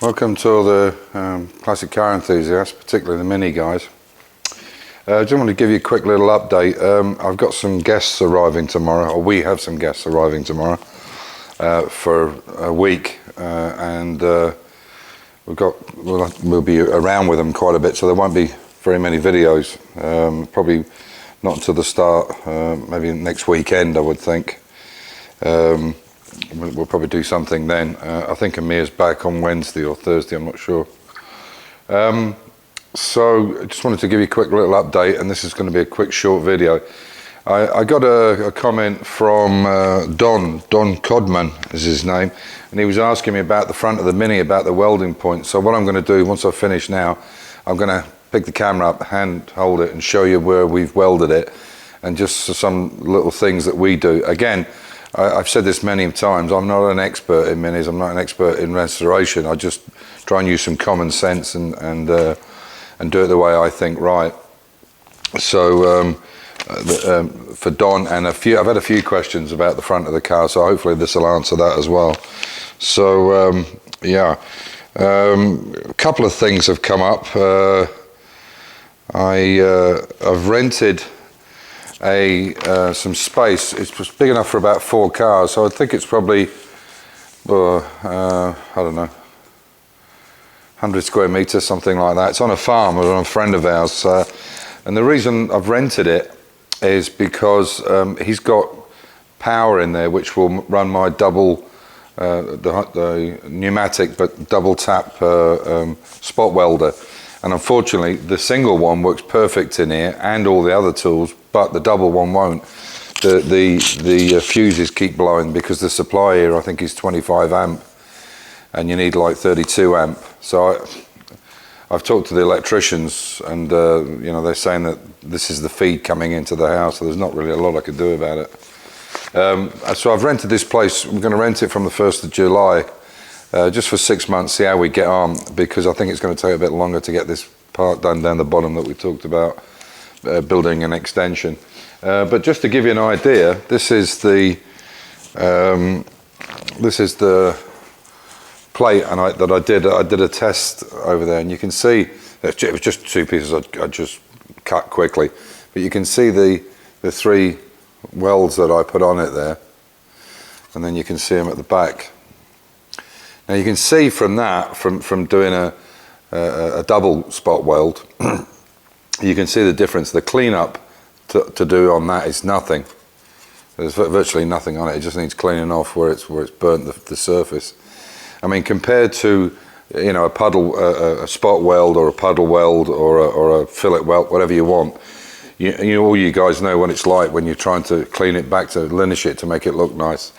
Welcome to all the classic car enthusiasts, particularly the Mini guys. I just want to give you a quick little update. I've got some guests arriving tomorrow, or we have some guests arriving tomorrow for a week, and we'll be around with them quite a bit, so there won't be very many videos. Probably not until the start, maybe next weekend, I would think. We'll probably do something then. I think Amir's back on Wednesday or Thursday, I'm not sure. So I just wanted to give you a quick little update, and this is going to be a quick short video. I got a comment from Don Codman is his name, and he was asking me about the front of the Mini, about the welding point. So what I'm going to do, once I finish now, I'm going to pick the camera up, hand hold it, and show you where we've welded it, and just some little things that we do. Again, I've said this many times, I'm not an expert in Minis, I'm not an expert in restoration. I just try and use some common sense and do it the way I think right. So for Don and I've had a few questions about the front of the car, so hopefully this will answer that as well. So yeah, a couple of things have come up. I've rented some space. It's big enough for about 4 cars, so I think it's probably I don't know, 100 square meters, something like that. It's on a farm with a friend of ours, and the reason I've rented it is because he's got power in there which will run my double the pneumatic but double tap spot welder. And unfortunately, the single one works perfect in here and all the other tools, but the double one won't. The fuses keep blowing because the supply here, I think, is 25 amp, and you need like 32 amp. So I've talked to the electricians, and you know, they're saying that this is the feed coming into the house, so there's not really a lot I could do about it. So I've rented this place. We're going to rent it from the 1st of July. Just for 6 months, see how we get on, because I think it's going to take a bit longer to get this part done down the bottom that we talked about, building an extension. But just to give you an idea, this is the plate, and I did a test over there, and you can see it was just 2 pieces I just cut quickly, but you can see the 3 welds that I put on it there, and then you can see them at the back. Now you can see from that, from doing a double spot weld, you can see the difference. The cleanup to do on that is nothing. There's virtually nothing on it. It just needs cleaning off where it's burnt the surface. I mean, compared to, you know, a spot weld or a puddle weld or a fillet weld, whatever you want. All you guys know what it's like when you're trying to clean it back, to linish it to make it look nice.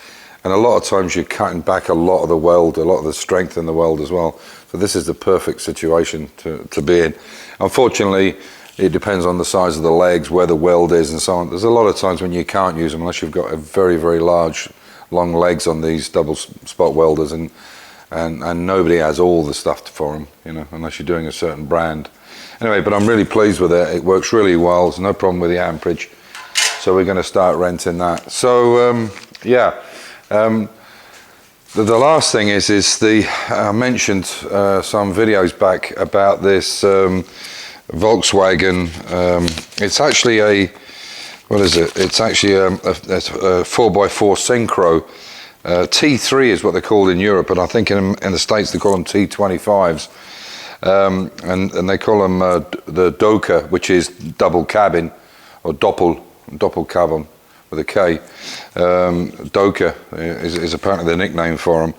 And a lot of times you're cutting back a lot of the weld, a lot of the strength in the weld as well. So this is the perfect situation to be in. Unfortunately, it depends on the size of the legs, where the weld is and so on. There's a lot of times when you can't use them unless you've got a very, very large, long legs on these double spot welders, and nobody has all the stuff for them, you know, unless you're doing a certain brand. Anyway, but I'm really pleased with it. It works really well. There's no problem with the amperage. So we're going to start renting that. So, yeah. The last thing is I mentioned some videos back about this Volkswagen. It's actually what is it? It's actually a 4x4 Synchro. T3 is what they're called in Europe, and I think in the States they call them T25s. And they call them the Doka, which is double cabin, or doppel cabin with a K. Doka is apparently the nickname for them.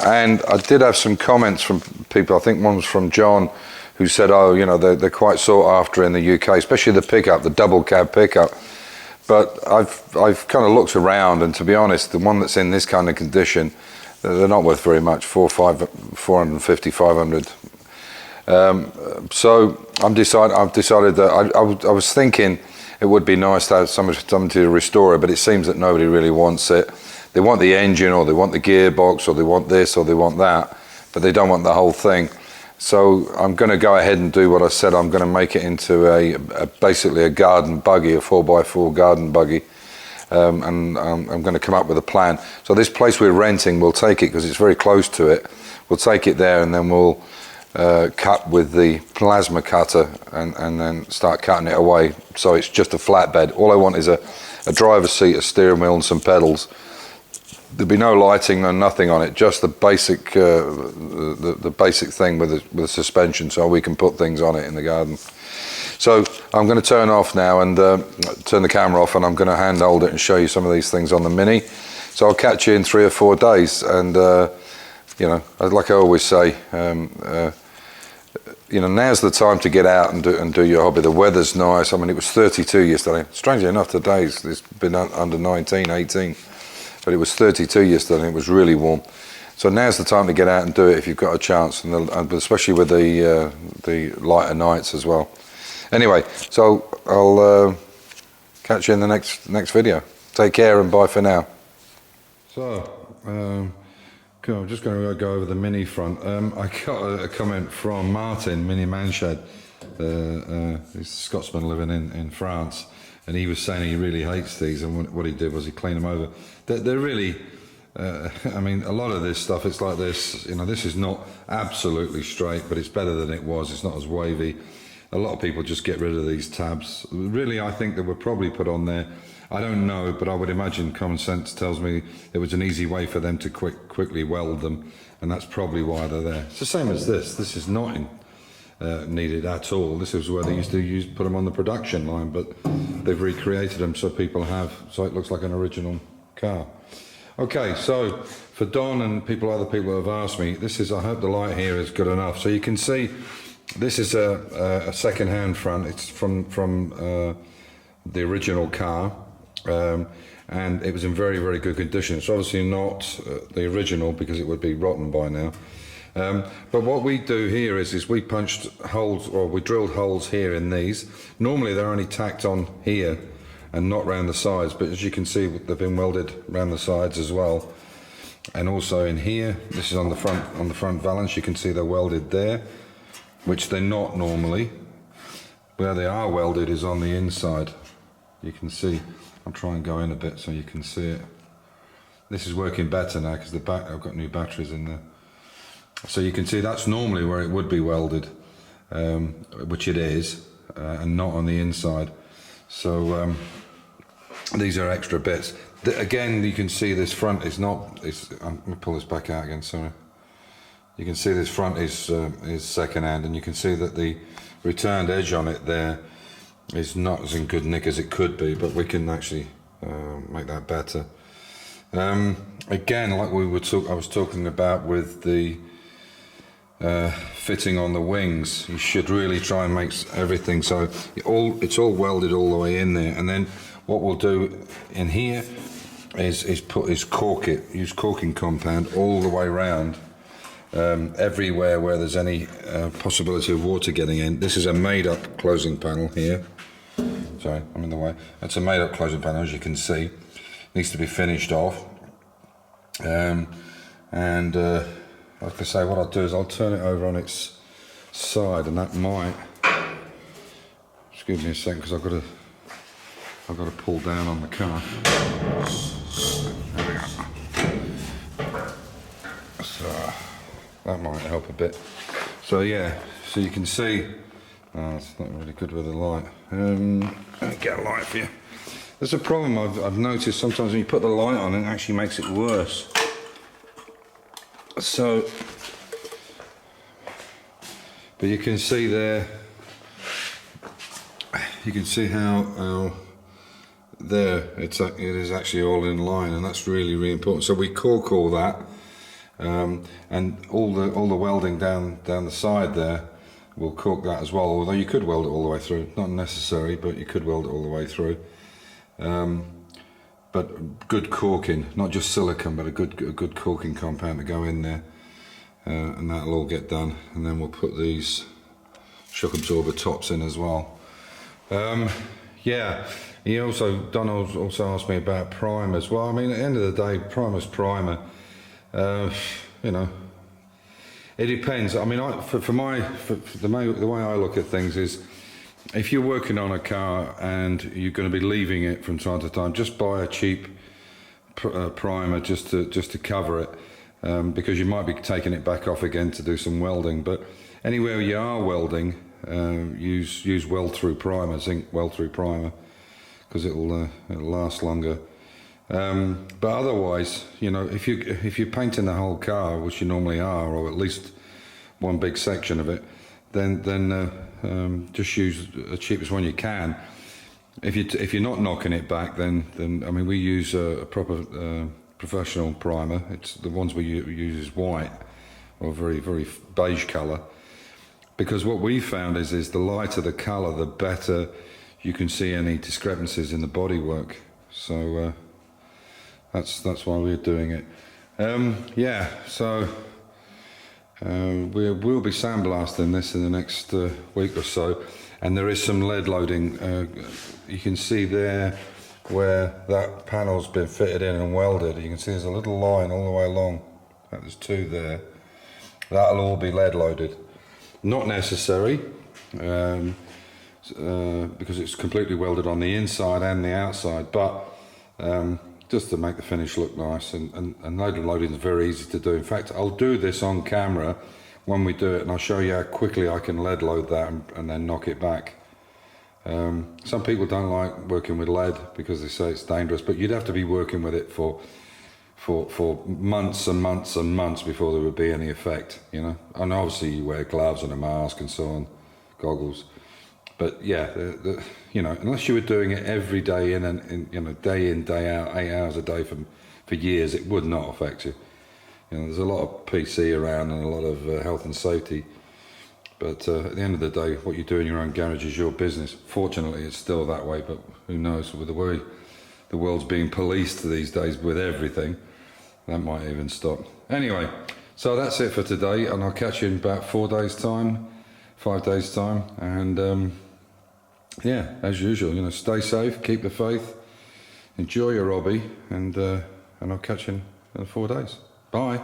And I did have some comments from people. I think one was from John, who said, oh, you know, they're quite sought after in the UK, especially the pickup, the double cab pickup. But I've kind of looked around, and to be honest, the one that's in this kind of condition, they're not worth very much, 450, 500. So I've decided that I was thinking it would be nice to have somebody to restore it, but it seems that nobody really wants it. They want the engine, or they want the gearbox, or they want this, or they want that, but they don't want the whole thing. So I'm going to go ahead and do what I said. I'm going to make it into basically a garden buggy, a 4x4 garden buggy. and I'm going to come up with a plan. So this place we're renting, we'll take it because it's very close to it. We'll take it there, and then we'll cut with the plasma cutter, and then start cutting it away. So it's just a flatbed. All I want is a driver's seat, a steering wheel, and some pedals. There'll be no lighting, no nothing on it. Just the basic, the basic thing with the suspension, so we can put things on it in the garden. So I'm going to turn off now and turn the camera off, and I'm going to hand hold it and show you some of these things on the Mini. So I'll catch you in 3 or 4 days, and you know, like I always say, you know, now's the time to get out and do your hobby. The weather's nice. I mean, it was 32 yesterday. Strangely enough, today it's been under 19, 18. But it was 32 yesterday, and it was really warm. So now's the time to get out and do it if you've got a chance, and especially with the lighter nights as well. Anyway, so I'll catch you in the next video. Take care and bye for now. So, I'm just going to go over the Mini front. I got a comment from Martin, Mini Manshed. He's a Scotsman living in France. And he was saying he really hates these, and what he did was he cleaned them over. They're really, I mean, a lot of this stuff, it's like this, you know, this is not absolutely straight, but it's better than it was. It's not as wavy. A lot of people just get rid of these tabs. Really, I think they were probably put on there. I don't know, but I would imagine common sense tells me it was an easy way for them to quickly weld them, and that's probably why they're there. It's the same as this. This is not needed at all. This is where they used to put them on the production line, but they've recreated them so it looks like an original car. Okay, so for Don and other people have asked me, I hope the light here is good enough. So you can see this is a second-hand front. It's from the original car, and it was in very, very good condition. It's obviously not the original because it would be rotten by now. But what we do here is we punched holes, or we drilled holes here in these. Normally they're only tacked on here and not round the sides, but as you can see, they've been welded round the sides as well. And also in here, this is on the front valance, you can see they're welded there, which they're not normally. Where they are welded is on the inside. You can see, I'll try and go in a bit so you can see it. This is working better now because I've got new batteries in there. So you can see that's normally where it would be welded, which it is, and not on the inside. So these are extra bits. Again, you can see this front is not. Let me pull this back out again. Sorry. You can see this front is second hand, and you can see that the returned edge on it there is not as in good nick as it could be, but we can actually make that better. Again, like I was talking about with the fitting on the wings, you should really try and make everything so it's all welded all the way in there. And then what we'll do in here is cork it. Use caulking compound all the way around, everywhere where there's any possibility of water getting in. This is a made-up closing panel here. Sorry, I'm in the way. That's a made-up closing panel, as you can see. It needs to be finished off. Like I say, what I'll do is I'll turn it over on its side, and that might. Excuse me a second, because I've got to pull down on the car. There we go. So that might help a bit. So yeah, so you can see. It's not really good with the light. Let me get a light for you. There's a problem I've noticed sometimes when you put the light on, it actually makes it worse. So, but you can see there, you can see how there it is actually all in line, and that's really, really important. So we cork all that, and all the welding down the side there, we'll cork that as well. Although you could weld it all the way through, not necessary, but you could weld it all the way through. But good corking, not just silicone, but a good corking compound to go in there, and that'll all get done. And then we'll put these shock absorber tops in as well. Yeah, Donald also asked me about primers. Well, I mean, at the end of the day, primer's primer. You know, it depends. I mean, the way I look at things is, if you're working on a car and you're going to be leaving it from time to time, just buy a cheap primer just to cover it, because you might be taking it back off again to do some welding. But anywhere you are welding, use weld through primer, zinc weld through primer, because it'll last longer. But otherwise, you know, if you're painting the whole car, which you normally are, or at least one big section of it, then just use the cheapest one you can. If you're not knocking it back, then I mean, we use a proper professional primer. It's the ones we use is white, or very beige colour, because what we found is the lighter the colour, the better you can see any discrepancies in the bodywork. So that's why we're doing it. Yeah, so we'll be sandblasting this in the next week or so, and there is some lead loading. You can see there where that panel's been fitted in and welded. You can see there's a little line all the way along. There's two there. That'll all be lead loaded. Not necessary, because it's completely welded on the inside and the outside, but just to make the finish look nice, and lead loading is very easy to do. In fact, I'll do this on camera when we do it, and I'll show you how quickly I can lead load that and then knock it back. Some people don't like working with lead because they say it's dangerous, but you'd have to be working with it for months and months and months before there would be any effect, you know. And obviously you wear gloves and a mask and so on, goggles. But yeah, you know, unless you were doing it every day you know, day in, day out, 8 hours a day for years, it would not affect you. You know, there's a lot of PC around and a lot of health and safety. But at the end of the day, what you do in your own garage is your business. Fortunately, it's still that way, but who knows, with the way the world's being policed these days with everything, that might even stop. Anyway, so that's it for today, and I'll catch you in about 4 days' time, 5 days' time, and yeah, as usual, you know, stay safe, keep the faith, enjoy your hobby, and I'll catch you in 4 days. Bye.